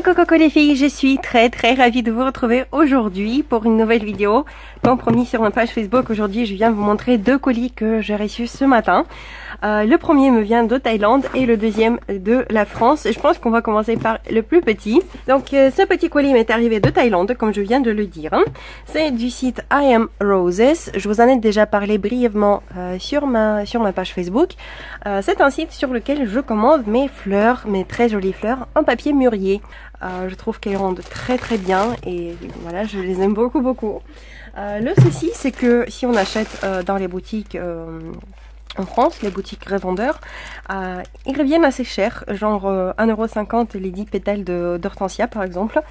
Coucou les filles, je suis très ravie de vous retrouver aujourd'hui pour une nouvelle vidéo. Comme promis sur ma page Facebook, aujourd'hui je viens vous montrer deux colis que j'ai reçus ce matin. Le premier me vient de Thaïlande et le deuxième de la France. Je pense qu'on va commencer par le plus petit. Donc ce petit colis m'est arrivé de Thaïlande, comme je viens de le dire. C'est du site I Am Roses. Je vous en ai déjà parlé brièvement sur ma page Facebook. C'est un site sur lequel je commande mes fleurs, mes très jolies fleurs en papier mûrier. Je trouve qu'elles rendent très bien et voilà, je les aime beaucoup. Le souci c'est que si on achète dans les boutiques en France, les boutiques revendeurs, ils reviennent assez cher, genre 1,50 € les 10 pétales d'hortensia par exemple.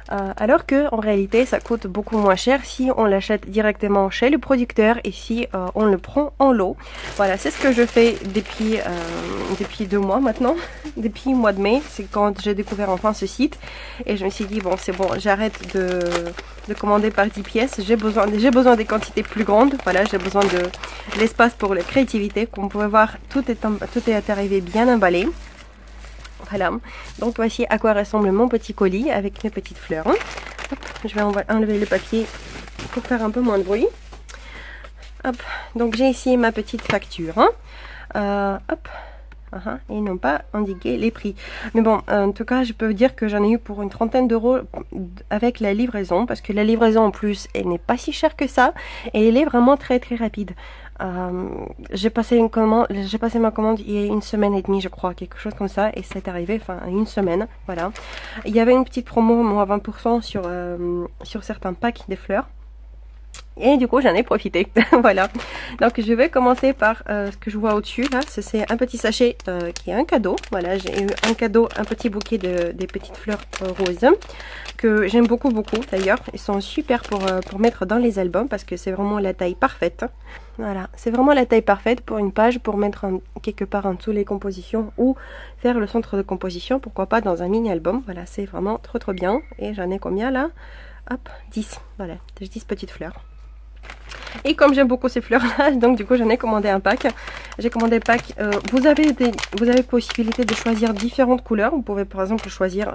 Alors que en réalité ça coûte beaucoup moins cher si on l'achète directement chez le producteur et si on le prend en lot. Voilà, c'est ce que je fais depuis 2 mois maintenant, depuis le mois de mai, c'est quand j'ai découvert enfin ce site et je me suis dit bon c'est bon, j'arrête de commander par 10 pièces, j'ai besoin des quantités plus grandes. Voilà, j'ai besoin de l'espace pour la créativité. Comme vous pouvez voir, tout est arrivé bien emballé. Voilà, donc voici à quoi ressemble mon petit colis avec mes petites fleurs. Hop, je vais enlever le papier pour faire un peu moins de bruit. Hop, donc j'ai ici ma petite facture. Hop, et non pas indiquer les prix. Mais bon, en tout cas, je peux vous dire que j'en ai eu pour une 30aine d'euros avec la livraison, parce que la livraison en plus, elle n'est pas si chère que ça, et elle est vraiment très rapide. J'ai passé ma commande il y a 1 semaine et demie je crois, quelque chose comme ça, et c'est arrivé enfin 1 semaine. Voilà, il y avait une petite promo moins 20% sur certains packs des fleurs et du coup j'en ai profité. Voilà, donc je vais commencer par ce que je vois au dessus là. C'est un petit sachet qui est un cadeau. Voilà, j'ai eu un cadeau, un petit bouquet des petites fleurs roses que j'aime beaucoup d'ailleurs. Ils sont super pour mettre dans les albums parce que c'est vraiment la taille parfaite. Voilà, c'est vraiment la taille parfaite pour une page, pour mettre quelque part en dessous les compositions ou faire le centre de composition, pourquoi pas dans un mini album. Voilà, c'est vraiment trop bien. Et j'en ai combien là? Hop, 10. Voilà, 10 petites fleurs. Et comme j'aime beaucoup ces fleurs là, donc du coup j'en ai commandé un pack. J'ai commandé un pack. Vous avez possibilité de choisir différentes couleurs. Vous pouvez par exemple choisir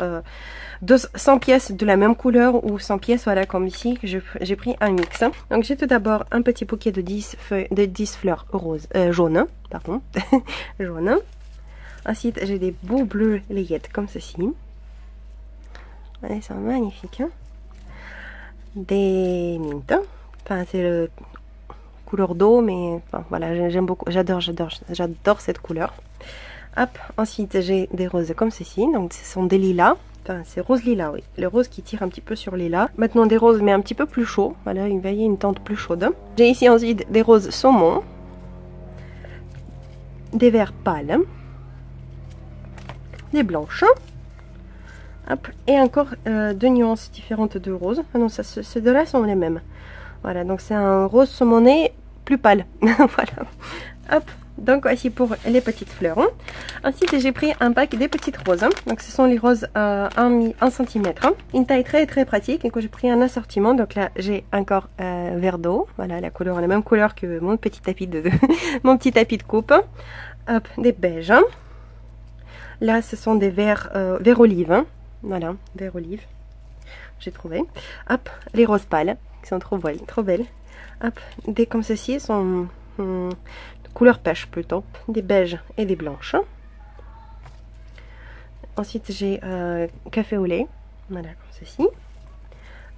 100 pièces de la même couleur ou 100 pièces, voilà, comme ici j'ai pris un mix. Donc j'ai tout d'abord un petit bouquet de 10 fleurs roses, jaunes, pardon, jaunes. Ensuite j'ai des beaux bleus layettes comme ceci. Ils sont magnifiques. Des mintes. Enfin, c'est le couleur d'eau, mais enfin, voilà, j'aime beaucoup, j'adore cette couleur. Hop, ensuite j'ai des roses comme ceci, donc ce sont des lilas. Enfin, c'est rose lilas, oui, le rose qui tire un petit peu sur lilas. Maintenant des roses, mais un petit peu plus chaud. Voilà, vous voyez, une teinte plus chaude. J'ai ici ensuite des roses saumon, des verts pâles, des blanches. Hop, et encore 2 nuances différentes de rose. Ah non, ces deux-là sont les mêmes. Voilà, donc c'est un rose saumoné plus pâle. Voilà. Hop, donc voici pour les petites fleurs. Ensuite, j'ai pris un pack des petites roses. Donc ce sont les roses 1 cm. Une taille très pratique. Et que j'ai pris un assortiment. Donc là, j'ai encore vert d'eau. Voilà, la même couleur que mon petit tapis mon petit tapis de coupe. Hop, des beiges. Là, ce sont des verts olive. Voilà, vert olive. J'ai trouvé. Hop, les roses pâles qui sont trop belles. Hop, des comme ceci sont de couleur pêche plutôt, des beiges et des blanches. Ensuite j'ai café au lait, voilà comme ceci.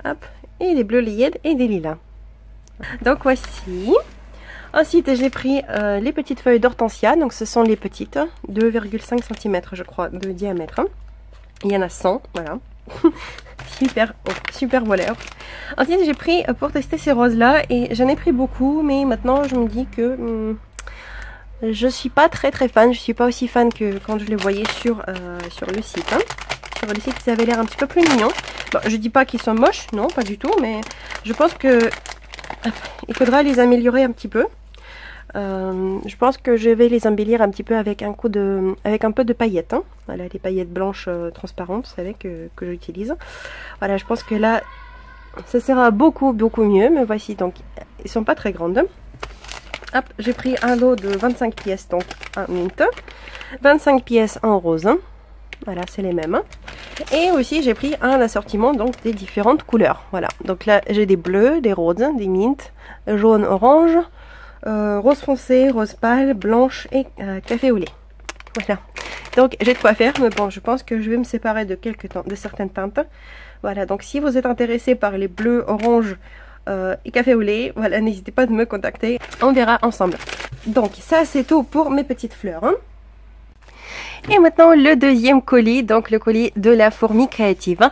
Hop, et des bleus layés et des lilas. Donc voici. Ensuite j'ai pris les petites feuilles d'hortensia, donc ce sont les petites, 2,5 cm je crois de diamètre. Il y en a 100, voilà. super voleur. Ensuite j'ai pris pour tester ces roses là et j'en ai pris beaucoup, mais maintenant je me dis que je suis pas très fan. Je suis pas aussi fan que quand je les voyais sur le site. Sur le site ça avait l'air un petit peu plus mignon. Bon, je dis pas qu'ils sont moches, non pas du tout, mais je pense que il faudra les améliorer un petit peu. Je pense que je vais les embellir un petit peu avec un peu de paillettes. Voilà, les paillettes blanches transparentes, vous savez, que j'utilise. Voilà, je pense que là, ça sera beaucoup mieux. Mais voici, donc, ils sont pas très grandes. Hop, j'ai pris un lot de 25 pièces, donc un mint. 25 pièces en rose. Voilà, c'est les mêmes. Et aussi j'ai pris un assortiment donc des différentes couleurs. Voilà, donc là j'ai des bleus, des roses, des mints, jaune, orange, rose foncé, rose pâle, blanche et café au lait. Voilà, donc j'ai de quoi faire, mais bon je pense que je vais me séparer de certaines teintes. Voilà, donc si vous êtes intéressé par les bleus, orange et café au lait, voilà, n'hésitez pas à me contacter, on verra ensemble. Donc ça c'est tout pour mes petites fleurs, hein. Et maintenant le deuxième colis, donc le colis de la fourmi créative.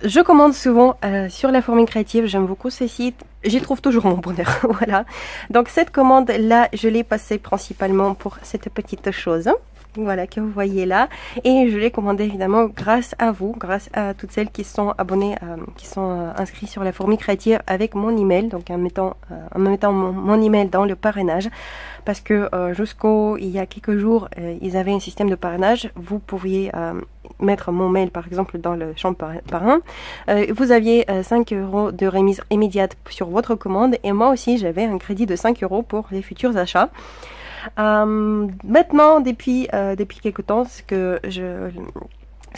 Je commande souvent sur la fourmi créative, j'aime beaucoup ce site, j'y trouve toujours mon bonheur. Voilà, donc cette commande là je l'ai passée principalement pour cette petite chose, voilà, que vous voyez là, et je l'ai commandé évidemment grâce à vous, grâce à toutes celles qui sont abonnées, qui sont inscrites sur la fourmi créative avec mon email, donc en me mettant mon email dans le parrainage, parce que il y a quelques jours ils avaient un système de parrainage, vous pouviez mettre mon mail par exemple dans le champ parrain, vous aviez 5 € de remise immédiate sur votre commande, et moi aussi j'avais un crédit de 5 € pour les futurs achats. Maintenant, depuis quelques temps, ce que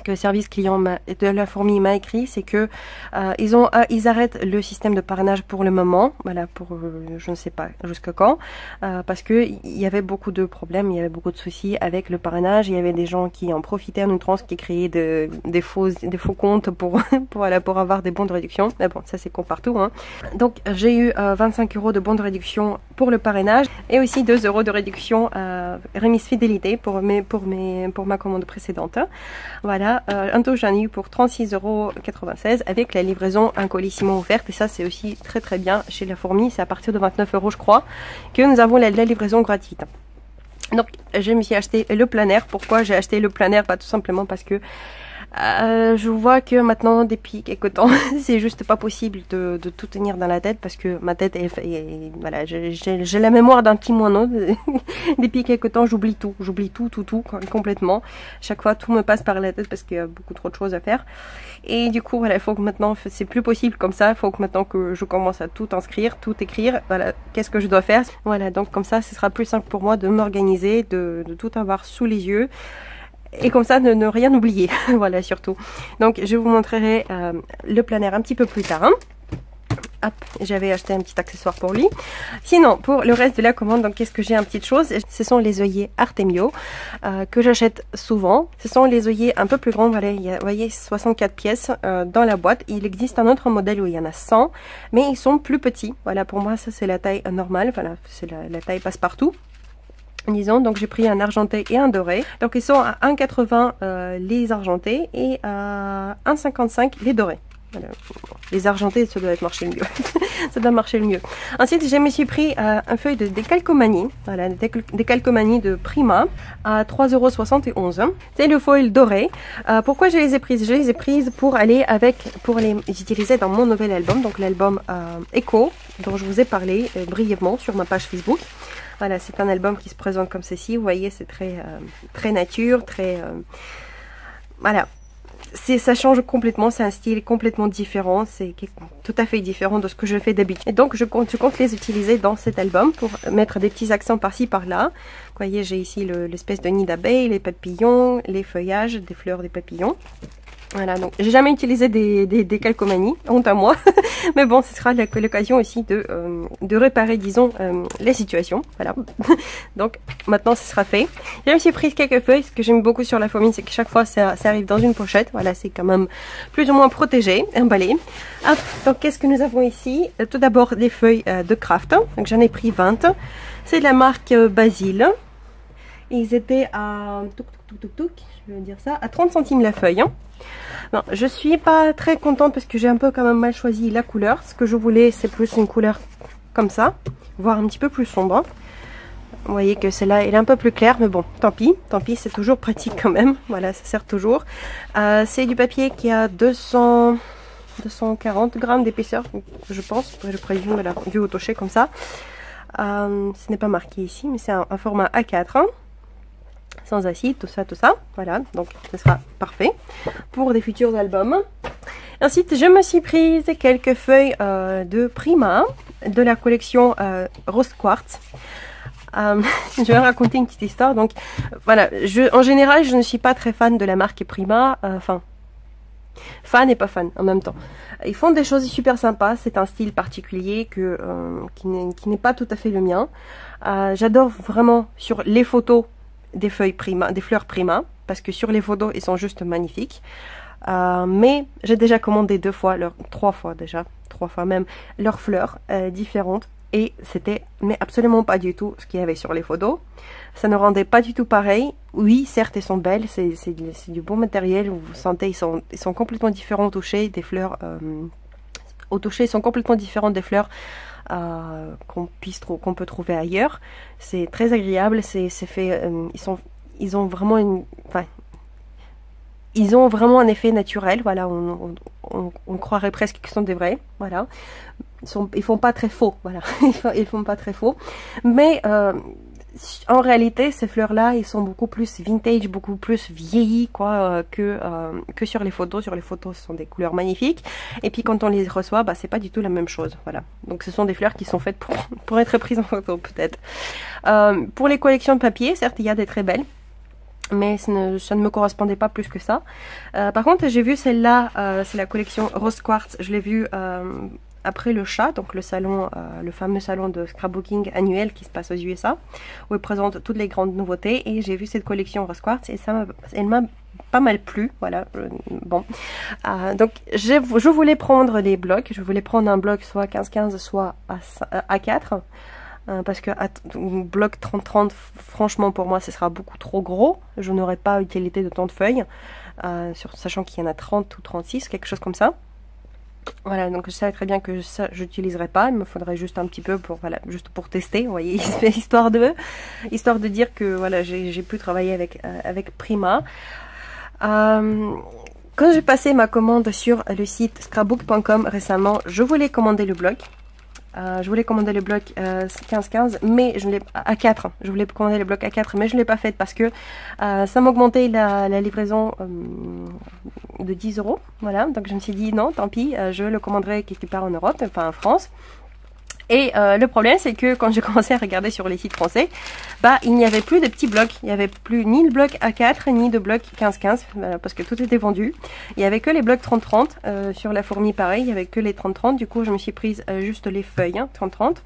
le service client de la fourmi m'a écrit, c'est que ils arrêtent le système de parrainage pour le moment, voilà, pour je ne sais pas jusqu'à quand, parce que il y avait beaucoup de problèmes, il y avait beaucoup de soucis avec le parrainage, il y avait des gens qui en profitaient en outrance, qui créaient des faux comptes pour avoir des bons de réduction. Mais bon, ça c'est comme partout, hein. Donc j'ai eu 25 € de bons de réduction pour le parrainage, et aussi 2 € de réduction remise fidélité pour ma commande précédente. Voilà. Un tout j'en ai eu pour 36,96 € avec la livraison un colissimo offerte, et ça c'est aussi très très bien chez la fourmi, c'est à partir de 29 € je crois que nous avons la livraison gratuite. Donc je me suis acheté le planner. Pourquoi j'ai acheté le planner? Tout simplement parce que je vois que maintenant depuis quelques temps c'est juste pas possible de tout tenir dans la tête, parce que ma tête voilà, j'ai la mémoire d'un petit moineau. Depuis quelques temps j'oublie tout complètement. Chaque fois tout me passe par la tête parce qu'il y a beaucoup trop de choses à faire, et du coup voilà, il faut que maintenant, c'est plus possible comme ça, il faut que maintenant que je commence à tout inscrire, tout écrire, voilà, qu'est-ce que je dois faire. Voilà, donc comme ça ce sera plus simple pour moi de m'organiser, de tout avoir sous les yeux, et comme ça ne rien oublier. Voilà, surtout. Donc je vous montrerai le planner un petit peu plus tard, hein. Hop, j'avais acheté un petit accessoire pour lui. Sinon, pour le reste de la commande, donc qu'est-ce que j'ai? Un petite chose, ce sont les œillets Artemio que j'achète souvent. Ce sont les œillets un peu plus grands. Voilà, il y a, vous voyez, 64 pièces dans la boîte. Il existe un autre modèle où il y en a 100, mais ils sont plus petits. Voilà, pour moi ça c'est la taille normale. Voilà, c'est la taille passe-partout, disons. Donc j'ai pris un argenté et un doré, donc ils sont à 1,80 les argentés et à 1,55 les dorés. Voilà. Les argentés, ça doit marcher le mieux. Ça doit marcher le mieux. Ensuite, je me suis pris un feuille de décalcomanie. Voilà, décalcomanie de Prima à 3,71 €. C'est le foil doré. Pourquoi je les ai prises? Je les ai prises pour les utiliser dans mon nouvel album, donc l'album Echo, dont je vous ai parlé brièvement sur ma page Facebook. Voilà, c'est un album qui se présente comme ceci. Vous voyez, c'est très nature, très voilà. Ça change complètement, c'est un style complètement différent, c'est tout à fait différent de ce que je fais d'habitude. Et donc je compte les utiliser dans cet album pour mettre des petits accents par-ci par-là. Vous voyez, j'ai ici l'espèce de nid d'abeille, les papillons, les feuillages, des fleurs, des papillons. Voilà, donc j'ai jamais utilisé des calcomanies, honte à moi. Mais bon, ce sera l'occasion aussi de réparer, disons, les situations. Voilà. Donc maintenant ce sera fait. Je me suis pris quelques feuilles. Ce que j'aime beaucoup sur la fourmi, c'est que chaque fois ça arrive dans une pochette. Voilà, c'est quand même plus ou moins protégé, emballé. Hop, donc qu'est-ce que nous avons ici? Tout d'abord des feuilles de craft. Donc j'en ai pris 20. C'est de la marque Basile. Ils étaient à je vais dire ça, à 30 centimes la feuille, hein. Non, je suis pas très contente parce que j'ai un peu quand même mal choisi la couleur. Ce que je voulais, c'est plus une couleur comme ça, voire un petit peu plus sombre. Vous voyez que celle-là, elle est un peu plus claire, mais bon, tant pis, c'est toujours pratique quand même. Voilà, ça sert toujours. C'est du papier qui a 240 grammes d'épaisseur, je pense. Je présume de la vue au toucher comme ça. Ce n'est pas marqué ici, mais c'est un format A4. Hein. Sans acide, tout ça, voilà, donc ce sera parfait pour des futurs albums. Ensuite, je me suis prise quelques feuilles de Prima, de la collection Rose Quartz. Je vais raconter une petite histoire. Donc voilà, en général, je ne suis pas très fan de la marque Prima. Enfin, fan et pas fan en même temps. Ils font des choses super sympas. C'est un style particulier qui n'est pas tout à fait le mien. J'adore vraiment sur les photos des feuilles Prima, des fleurs Prima, parce que sur les photos, ils sont juste magnifiques. Mais j'ai déjà commandé 3 fois même, leurs fleurs différentes. Et c'était mais absolument pas du tout ce qu'il y avait sur les photos. Ça ne rendait pas du tout pareil. Oui, certes, elles sont belles, c'est du bon matériel. Vous sentez, ils sont complètement différents au toucher. Des fleurs au toucher, ils sont complètement différentes des fleurs qu'on peut trouver ailleurs. C'est très agréable. C'est fait. Ils ont vraiment ils ont vraiment un effet naturel. Voilà, on croirait presque qu'ils sont des vrais. Voilà. Ils font pas très faux, voilà, ils font pas très faux, mais en réalité ces fleurs là ils sont beaucoup plus vintage, beaucoup plus vieillis quoi que sur les photos. Sur les photos ce sont des couleurs magnifiques et puis quand on les reçoit bah c'est pas du tout la même chose, voilà. Donc ce sont des fleurs qui sont faites pour être prises en photo peut-être. Pour les collections de papier, certes il y a des très belles, mais ça ne me correspondait pas plus que ça. Par contre j'ai vu celle-là, c'est la collection Rose Quartz, je l'ai vue après le chat, donc le salon, le fameux salon de scrapbooking annuel qui se passe aux USA, où ils présentent toutes les grandes nouveautés, et j'ai vu cette collection Rose Quartz et elle m'a pas mal plu, voilà. Bon, donc je voulais prendre les blocs, je voulais prendre un bloc soit 15-15, soit à 4, parce que bloc 30-30, franchement pour moi ce sera beaucoup trop gros, je n'aurai pas utilité de tant de feuilles, sachant qu'il y en a 30 ou 36, quelque chose comme ça. Voilà, donc je savais très bien que ça j'utiliserai pas, il me faudrait juste un petit peu pour, voilà, juste pour tester, vous voyez, histoire de dire que voilà, j'ai pu travailler avec Prima. Quand j'ai passé ma commande sur le site scrapbook.com récemment, je voulais commander le bloc. Je voulais commander le bloc 15-15, mais je l'ai à 4. Je voulais commander le bloc à 4, mais je ne l'ai pas fait parce que ça m'augmentait la livraison de 10 €. Voilà, donc je me suis dit non, tant pis, je le commanderai quelque part en Europe, enfin en France. Et le problème, c'est que quand j'ai commencé à regarder sur les sites français, bah il n'y avait plus de petits blocs. Il n'y avait plus ni le bloc A4, ni de bloc 15-15, parce que tout était vendu. Il n'y avait que les blocs 30-30. Sur la fourmi, pareil, il n'y avait que les 30-30. Du coup, je me suis prise juste les feuilles, hein, 30-30.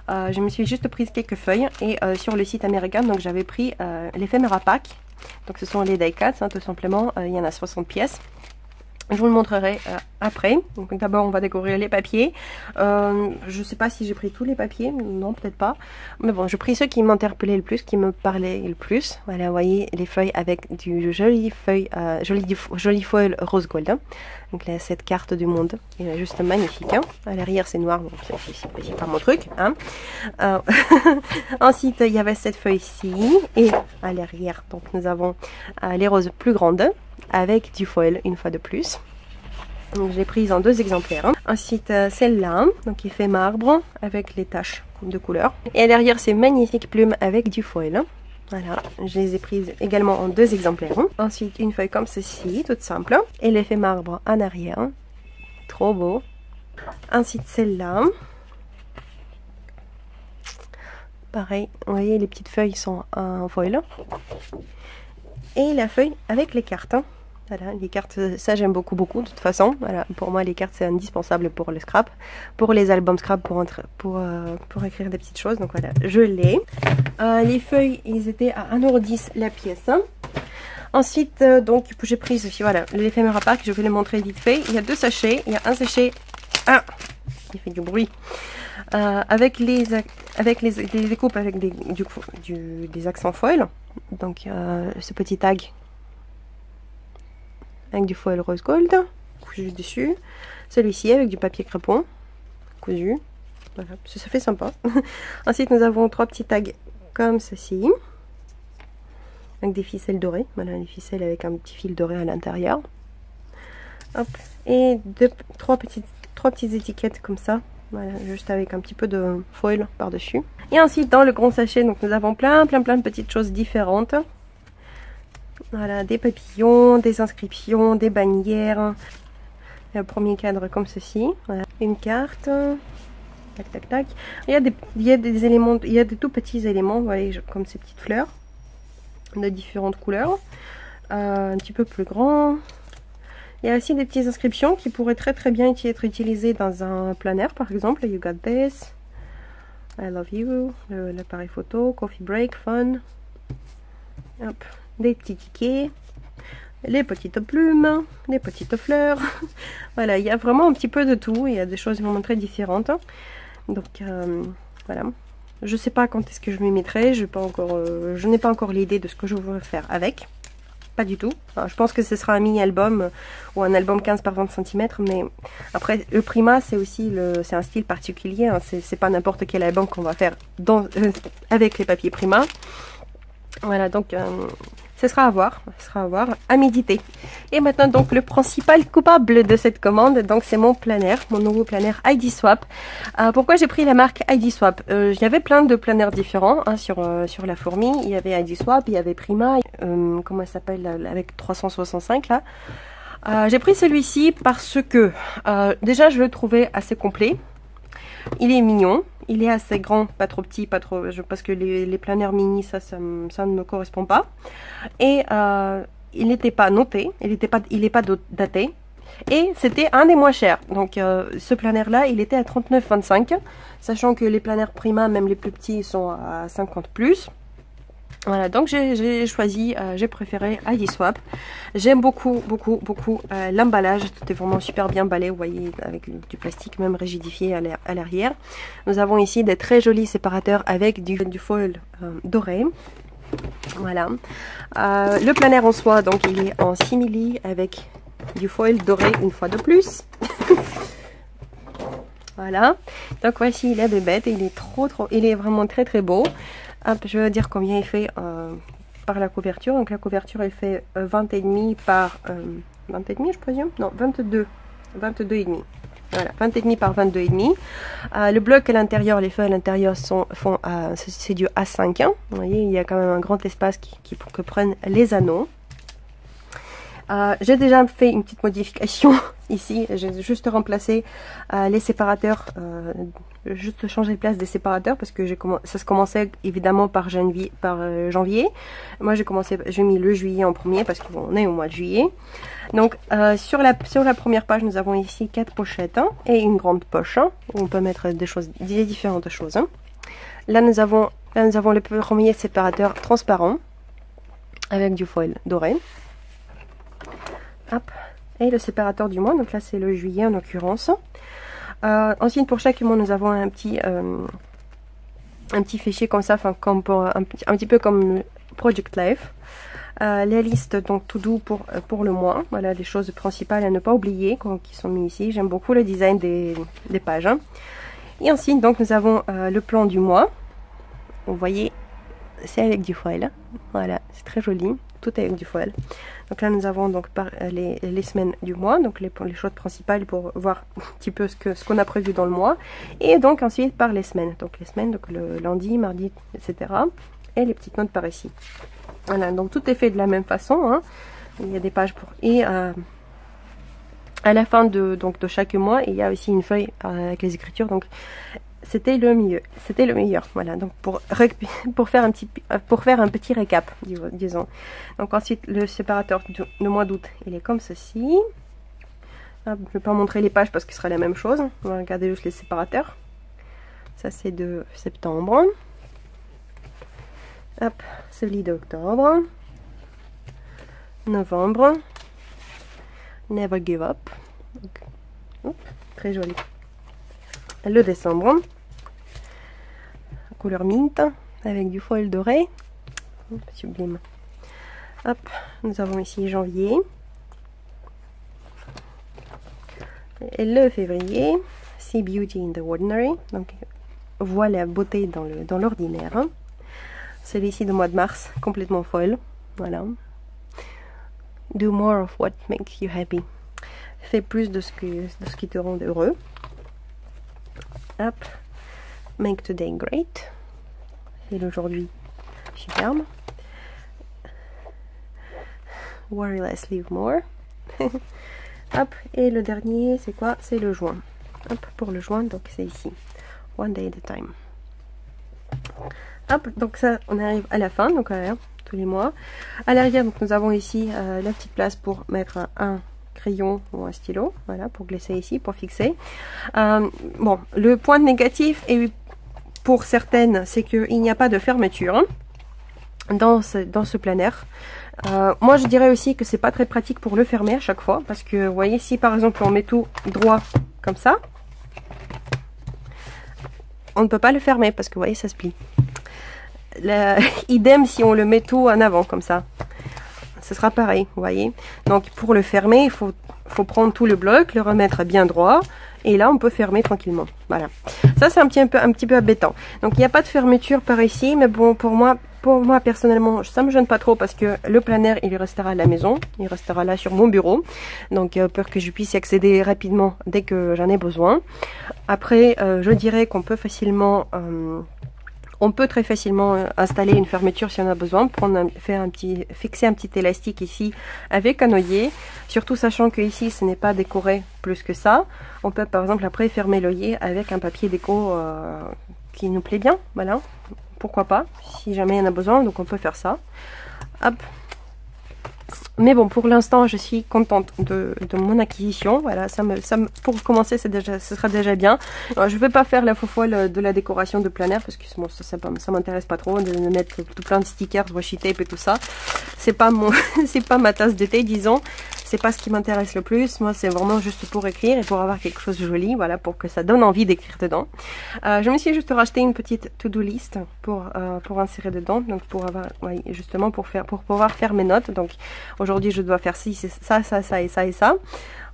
Je me suis juste prise quelques feuilles. Et sur le site américain, donc j'avais pris l'éphéméra pack. Donc ce sont les die cuts, hein, tout simplement. Il y en a 60 pièces. Je vous le montrerai après. Donc d'abord on va découvrir les papiers. Je sais pas si j'ai pris tous les papiers, non peut-être pas. Mais bon, j'ai pris ceux qui m'interpellaient le plus, qui me parlaient le plus. Voilà, vous voyez les feuilles avec du joli foil rose gold. Hein. Donc là, cette carte du monde, elle est juste magnifique. Hein. À l'arrière c'est noir, donc c'est pas mon truc. Hein. Ensuite il y avait cette feuille-ci et à l'arrière donc nous avons les roses plus grandes, avec du foil une fois de plus. Donc je l'ai prise en 2 exemplaires. Ensuite celle-là, donc qui fait marbre avec les taches de couleur. Et à l'arrière ces magnifiques plumes avec du foil. Voilà, je les ai prises également en 2 exemplaires. Ensuite une feuille comme ceci, toute simple. Et l'effet marbre en arrière. Trop beau. Ensuite celle-là. Pareil, vous voyez les petites feuilles sont en foil. Et la feuille avec les cartes. Voilà, les cartes, ça j'aime beaucoup de toute façon. Voilà, pour moi les cartes c'est indispensable pour le scrap, pour les albums scrap, pour écrire des petites choses. Donc voilà, je l'ai. Les feuilles, ils étaient à 1,10 € la pièce. Ensuite, donc j'ai pris ceci, voilà, l'éphéméra pack, je vais les montrer vite fait. Il y a 2 sachets, il y a un sachet, il fait du bruit. Avec les découpes avec des accents foil. Donc ce petit tag avec du foil rose gold cousu dessus, celui-ci avec du papier crépon cousu, voilà, ça fait sympa. Ensuite nous avons 3 petits tags comme ceci avec des ficelles dorées, voilà, les ficelles avec un petit fil doré à l'intérieur. Hop, et 3 petites étiquettes comme ça, voilà, juste avec un petit peu de foil par dessus. Et ensuite dans le grand sachet, donc nous avons plein de petites choses différentes. Voilà, des papillons, des inscriptions, des bannières. Le premier cadre comme ceci. Voilà. Une carte. Tac, tac, tac. Il y a des éléments, il y a des tout petits éléments, vous voyez, comme ces petites fleurs de différentes couleurs. Un petit peu plus grand. Il y a aussi des petites inscriptions qui pourraient très bien être utilisées dans un planner, par exemple. You got this. I love you. L'appareil photo. Coffee break. Fun. Hop. Des petits tickets. Les petites plumes. Des petites fleurs. Voilà, il y a vraiment un petit peu de tout. Il y a des choses vraiment très différentes. Donc, voilà. Je sais pas quand est-ce que je m'y mettrai. Je n'ai pas encore l'idée de ce que je veux faire avec. Pas du tout. Alors, je pense que ce sera un mini-album ou un album 15 par 20 cm. Mais après, le Prima, c'est aussi c'est un style particulier. Hein. C'est pas n'importe quel album qu'on va faire avec les papiers Prima. Voilà, donc ce sera à voir. Ce sera à voir, à méditer. Et maintenant, donc, le principal coupable de cette commande, donc c'est mon planner, mon nouveau planner ID Swap. Pourquoi j'ai pris la marque ID Swap? Il y avait plein de planners différents hein, sur la fourmi. Il y avait ID Swap, il y avait Prima, comment elle s'appelle, avec 365 là. J'ai pris celui-ci parce que déjà je le trouvais assez complet. Il est mignon, il est assez grand, pas trop petit, pas trop, parce que les planners mini, ça ne me correspond pas. Et il n'était pas noté, il n'est pas daté. Et c'était un des moins chers. Donc ce planner là, il était à 39,25, sachant que les planners Prima, même les plus petits, sont à 50 plus. Voilà, donc j'ai choisi, j'ai préféré ID Swap. J'aime beaucoup l'emballage, tout est vraiment super bien emballé, vous voyez, avec du plastique même rigidifié à l'arrière. Nous avons ici des très jolis séparateurs avec du foil doré. Voilà. Le planner en soi, donc il est en simili avec du foil doré une fois de plus. Voilà. Donc voici la bébête, il est il est vraiment très beau. Hop, je vais dire combien il fait par la couverture. Donc la couverture elle fait 20,5 par 20,5 je présume. Non, 22,5. Voilà, 20,5 par 22,5. Le bloc à l'intérieur, les feuilles à l'intérieur c'est du A5. Hein. Vous voyez, il y a quand même un grand espace que prennent les anneaux. J'ai déjà fait une petite modification ici, j'ai juste remplacé les séparateurs, juste changé de place des séparateurs parce que ça se commençait évidemment par janvier. Moi j'ai mis le juillet en premier parce qu'on est au mois de juillet. Donc sur la première page nous avons ici 4 pochettes hein, et une grande poche hein, où on peut mettre des différentes choses. Hein. Là nous avons le premier séparateur transparent avec du foil doré. Hop. Et le séparateur du mois, donc là c'est le juillet en l'occurrence. Ensuite pour chaque mois nous avons un petit fichier comme ça, enfin comme un petit peu comme Project Life. La liste donc tout doux pour le mois. Voilà les choses principales à ne pas oublier qui sont mises ici. J'aime beaucoup le design des pages. Hein. Et ensuite donc nous avons le plan du mois. Vous voyez, c'est avec du foil. Voilà, c'est très joli. Tout avec du foil. Donc là nous avons donc les semaines du mois, donc les choses principales pour voir un petit peu ce qu'on a prévu dans le mois. Et donc ensuite par les semaines. Donc les semaines, donc le lundi, mardi, etc. Et les petites notes par ici. Voilà, donc tout est fait de la même façon. Hein. Il y a des pages pour... Et à la fin de chaque mois, il y a aussi une feuille avec les écritures. Donc c'était le meilleur, voilà, donc pour faire un petit récap, disons. Donc ensuite le séparateur du mois d'août, il est comme ceci. Hop, je ne vais pas montrer les pages parce que ce sera la même chose, on va regarder juste les séparateurs. Ça c'est de septembre. Hop, celui d'octobre. Novembre. Never give up. Donc, hop, très joli. Le décembre, couleur mint avec du foil doré, sublime. Hop, nous avons ici janvier et le février, See Beauty in the Ordinary, donc voit la beauté dans l'ordinaire. Hein. Celui-ci du mois de mars, complètement folle, voilà. Do more of what makes you happy. Fais plus de ce qui te rend heureux. Hop, make today great. C'est l'aujourd'hui superbe. Worry less, live more. Hop, et le dernier, c'est quoi? C'est le juin. Hop, pour le juin, donc c'est ici. one day at a time. Hop, donc ça, on arrive à la fin, donc voilà, tous les mois. À l'arrière, donc nous avons ici la petite place pour mettre un crayon ou un stylo, voilà, pour glisser ici, pour fixer. Bon, le point négatif, et pour certaines, c'est qu'il n'y a pas de fermeture dans ce planner. Moi, je dirais aussi que c'est pas très pratique pour le fermer à chaque fois, parce que vous voyez, si par exemple on met tout droit comme ça, on ne peut pas le fermer parce que vous voyez, ça se plie. Idem si on le met tout en avant comme ça, ce sera pareil, vous voyez. Donc pour le fermer, il faut prendre tout le bloc, le remettre bien droit, et là on peut fermer tranquillement. Voilà, ça c'est un petit peu embêtant. Donc il n'y a pas de fermeture par ici, mais bon, pour moi personnellement, ça me gêne pas trop parce que le planner il restera à la maison, il restera là sur mon bureau, donc pour que je puisse y accéder rapidement dès que j'en ai besoin. Après, je dirais qu'on peut facilement on peut très facilement installer une fermeture si on a besoin, fixer un petit élastique ici avec un œillet, surtout sachant que ici ce n'est pas décoré plus que ça. On peut par exemple après fermer l'œillet avec un papier déco qui nous plaît bien, voilà, pourquoi pas, si jamais il y en a besoin, donc on peut faire ça. Hop. Mais bon, pour l'instant, je suis contente de mon acquisition. Voilà, pour commencer, ce sera déjà bien. Alors, je ne vais pas faire la faux folle de la décoration de plein air parce que bon, ça m'intéresse pas trop de mettre tout plein de stickers, washi tape et tout ça. C'est pas c'est pas ma tasse de thé, disons. C'est pas ce qui m'intéresse le plus. Moi, c'est vraiment juste pour écrire et pour avoir quelque chose de joli, voilà, pour que ça donne envie d'écrire dedans. Je me suis juste racheté une petite to-do list pour insérer dedans, donc pour avoir, ouais, justement pour pouvoir faire mes notes. Donc aujourd'hui, je dois faire ça et ça et ça.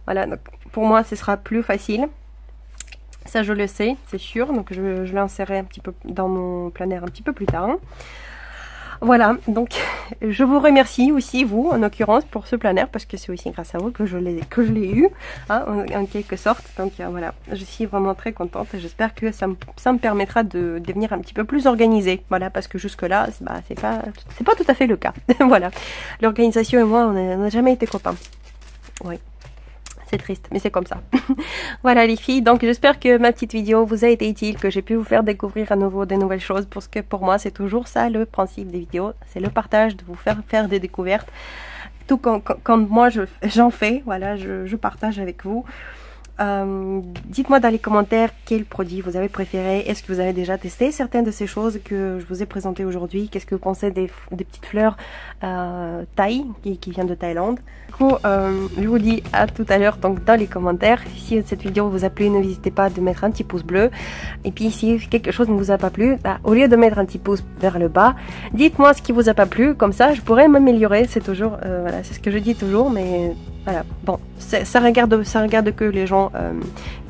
Voilà, donc pour moi, ce sera plus facile. Ça, je le sais, c'est sûr. Donc je l'insérerai un petit peu dans mon planner un petit peu plus tard. Voilà, donc je vous remercie aussi, vous, en l'occurrence, pour ce planner, parce que c'est aussi grâce à vous que je l'ai eu, hein, en quelque sorte. Donc voilà, je suis vraiment très contente et j'espère que ça me permettra de devenir un petit peu plus organisée. Voilà, parce que jusque-là, c'est pas tout à fait le cas. Voilà, l'organisation et moi, on n'a jamais été copains. Oui. C'est triste, mais c'est comme ça. Voilà les filles, donc j'espère que ma petite vidéo vous a été utile, que j'ai pu vous faire découvrir à nouveau de nouvelles choses, parce que pour moi c'est toujours ça le principe des vidéos, c'est le partage, de vous faire des découvertes. Tout quand moi j'en fais, voilà, je partage avec vous. Dites-moi dans les commentaires quel produit vous avez préféré. Est-ce que vous avez déjà testé certaines de ces choses que je vous ai présentées aujourd'hui? Qu'est-ce que vous pensez des petites fleurs thaï qui viennent de Thaïlande? Du coup, je vous dis à tout à l'heure donc dans les commentaires. Si cette vidéo vous a plu, n'hésitez pas de mettre un petit pouce bleu. Et puis si quelque chose ne vous a pas plu, au lieu de mettre un petit pouce vers le bas, dites-moi ce qui vous a pas plu. Comme ça, je pourrais m'améliorer. C'est toujours, voilà, c'est ce que je dis toujours, mais voilà, bon, ça regarde que les gens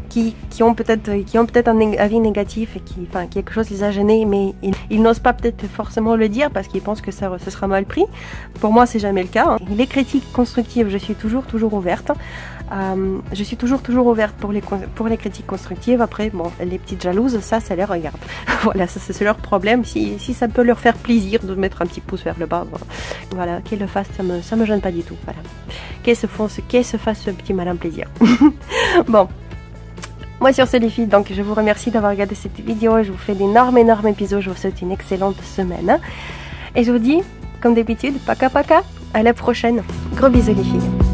qui ont peut-être un avis négatif et qui quelque chose les a gênés, mais ils n'osent pas peut-être forcément le dire parce qu'ils pensent que ce sera mal pris. Pour moi, c'est jamais le cas. Les critiques constructives, je suis toujours ouverte. Je suis toujours ouverte pour les critiques constructives. Après, bon, les petites jalouses, ça les regarde. Voilà, ça c'est leur problème. Si ça peut leur faire plaisir de mettre un petit pouce vers le bas, bon, voilà, qu'elles le fassent, ça me gêne pas du tout. Voilà, qu'elles se fassent ce petit malin plaisir. Bon. Moi sur ce les filles, donc je vous remercie d'avoir regardé cette vidéo, je vous fais d'énormes bisous, je vous souhaite une excellente semaine et je vous dis comme d'habitude, paka paka, à la prochaine, gros bisous les filles.